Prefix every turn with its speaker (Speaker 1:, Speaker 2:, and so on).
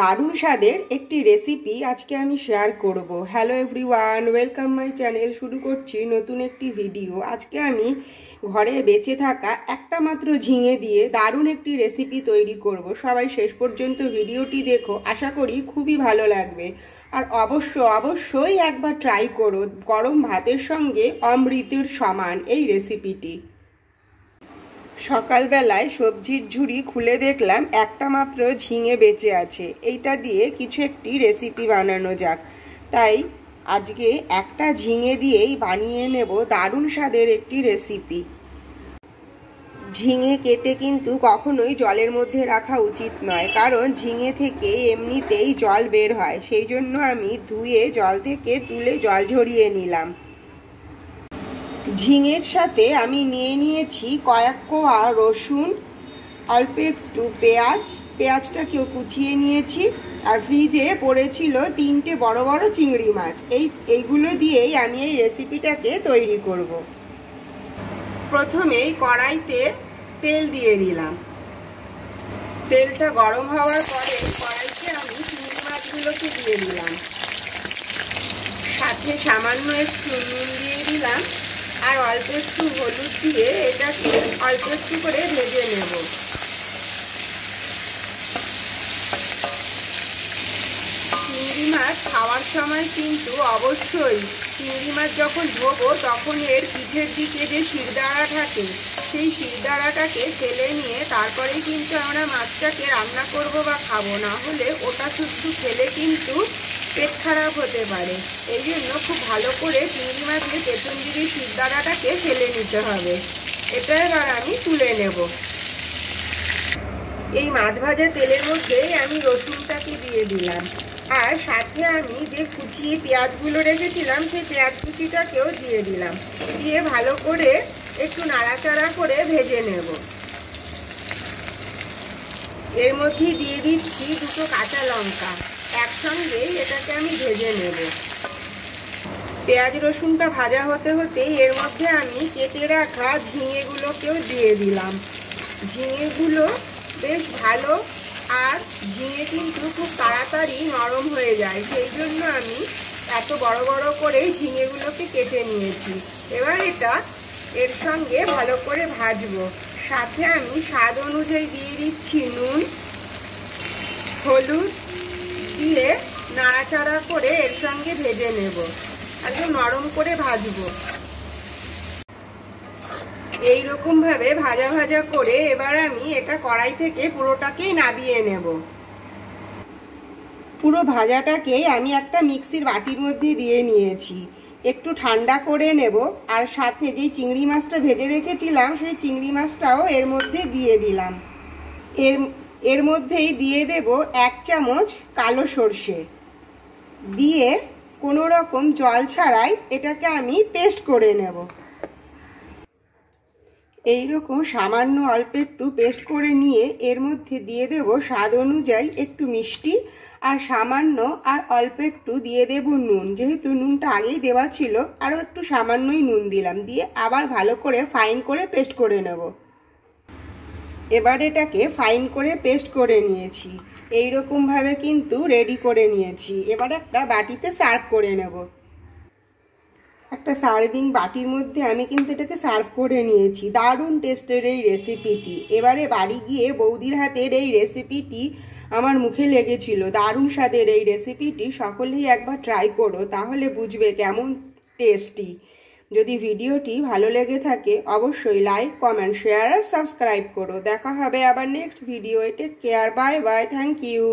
Speaker 1: দারুণ স্বাদের একটি রেসিপি আজকে আমি শেয়ার করব। Hello everyone, welcome my channel. শুরু করছি নতুন একটি ভিডিও। আজকে আমি ঘরে বেঁচে থাকা একটা মাত্র ঝিঙে দিয়ে দারুণ একটি রেসিপি তৈরি করব। সবাই শেষ পর্যন্ত ভিডিওটি দেখো, আশা করি খুবই ভালো লাগবে। আর অবশ্যই একবার ট্রাই করো। গরম ভাতের সঙ্গে অমৃতের সমান এই রেসিপিটি। সকালবেলায় সবজির ঝুড়ি খুলে দেখলাম একটা মাত্র ঝিঙে বেঁচে আছে। এইটা দিয়ে কিছু একটি রেসিপি বানানো যাক। তাই আজকে একটা ঝিঙে দিয়েই বানিয়ে নেব দারুণ স্বাদের একটি রেসিপি। ঝিঙে কেটে কিন্তু কখনোই জলের মধ্যে রাখা উচিত নয়, কারণ ঝিঙে থেকে এমনিতেই জল বের হয়। সেই জন্য আমি ধুয়ে জল থেকে তুলে জল ঝরিয়ে নিলাম। ঝিঙের সাথে আমি নিয়ে নিয়েছি কয়েক কোয়া রসুন, অল্প একটু পেঁয়াজটাকেও কুচিয়ে নিয়েছি, আর ফ্রিজে পড়েছিল 3টে বড় বড় চিংড়ি মাছ। এইগুলো দিয়েই আমি এই রেসিপিটাকে তৈরি করব। প্রথমেই কড়াইতে তেল দিয়ে দিলাম। তেলটা গরম হওয়ার পরে কড়াইতে আমি চিংড়ি মাছগুলোকে দিয়ে দিলাম, সাথে সামান্য একটু নুন দিয়ে দিলাম আর অল্প একটু হলুদ দিয়ে এটাকে অল্প একটু করে ভেজে নেব। চিংড়ি মাছ খাওয়ার সময় কিন্তু অবশ্যই চিংড়ি মাছ যখন ধোবো তখন এর পিঠের দিকে যে শিরদাঁড়া থাকে সেই শিরদাঁড়াটাকে ফেলে নিয়ে তারপরেই কিন্তু আমরা মাছটাকে রান্না করব বা খাবো, না হলে ওটা শুধু ফেলে কিন্তু পেট খারাপ হতে পারে। এই জন্য খুব ভালো করে চিংড়ি মাছের পেছন দিকে শিরদাঁড়াটাকে ফেলে নিতে হবে। এটা এবার আমি তুলে নেব। এই মাছ ভাজা তেলের মধ্যে আমি রসুনটাকে দিয়ে দিলাম, আর সাথে আমি যে কুচিয়ে পেঁয়াজগুলো রেখেছিলাম সেই পেঁয়াজ কুচিটাকেও দিয়ে দিলাম। দিয়ে ভালো করে একটু নাড়াচাড়া করে ভেজে নেব। এর মধ্যে দিয়ে দিচ্ছি 2টো কাঁচা লঙ্কা। একসঙ্গে এটাকে আমি ভেজে নেব। পেঁয়াজ রসুনটা ভাজা হতে হতে এর মধ্যে আমি কেটে রাখা ঝিঙেগুলোকেও দিয়ে দিলাম। ঝিঙেগুলো বেশ ভালো, আর ঝিঙে কিন্তু খুব তাড়াতাড়ি নরম হয়ে যায়, সেই জন্য আমি এত বড় বড় করে ঝিঙেগুলোকে কেটে নিয়েছি। এবার এটা এর সঙ্গে ভালো করে ভাজবো। সাথে আমি স্বাদ অনুযায়ী দিয়ে দিচ্ছি নুন, হলুদ দিয়ে নাড়াচাড়া করে এর সঙ্গে ভেজে নেব। একদম নরম করে ভাজবো। এইরকম ভাবে ভাজা ভাজা করে এবার আমি এটা কড়াই থেকে পুরোটাকেই নামিয়ে নেব। পুরো ভাজাটাকেই আমি একটা মিক্সির বাটির মধ্যে দিয়ে নিয়েছি। একটু ঠান্ডা করে নেব, আর সাথে যেই চিংড়ি মাছটা ভেজে রেখেছিলাম সেই চিংড়ি মাছটাও এর মধ্যে দিয়ে দিলাম। এর মধ্যেই দিয়ে দেব 1 চামচ কালো সর্ষে, দিয়ে কোনো রকম জল ছাড়াই এটাকে আমি পেস্ট করে নেব। এইরকম সামান্য অল্প একটু পেস্ট করে নিয়ে এর মধ্যে দিয়ে দেব স্বাদ অনুযায়ী একটু মিষ্টি, আর সামান্য আর অল্প একটু দিয়ে দেব নুন। যেহেতু নুনটা আগেই দেওয়া ছিল, আরও একটু সামান্যই নুন দিলাম। দিয়ে আবার ভালো করে ফাইন করে পেস্ট করে নেব। এবার এটাকে ফাইন করে পেস্ট করে নিয়েছি। এইরকমভাবে কিন্তু রেডি করে নিয়েছি। এবার একটা বাটিতে সার্ভ করে নেব। একটা সার্ভিং বাটির মধ্যে আমি কিন্তু এটাকে সার্ভ করে নিয়েছি। দারুণ টেস্টের এই রেসিপিটি। এবারে বাড়ি গিয়ে বৌদির হাতের এই রেসিপিটি আমার মুখে লেগেছিল। দারুণ স্বাদের এই রেসিপিটি সকলেই একবার ট্রাই করো, তাহলে বুঝবে কেমন টেস্টি। যদি ভিডিওটি ভালো লেগে থাকে অবশ্যই লাইক, কমেন্ট, শেয়ার আর সাবস্ক্রাইব করো। দেখা হবে আবার next video. Take care, bye bye, thank you.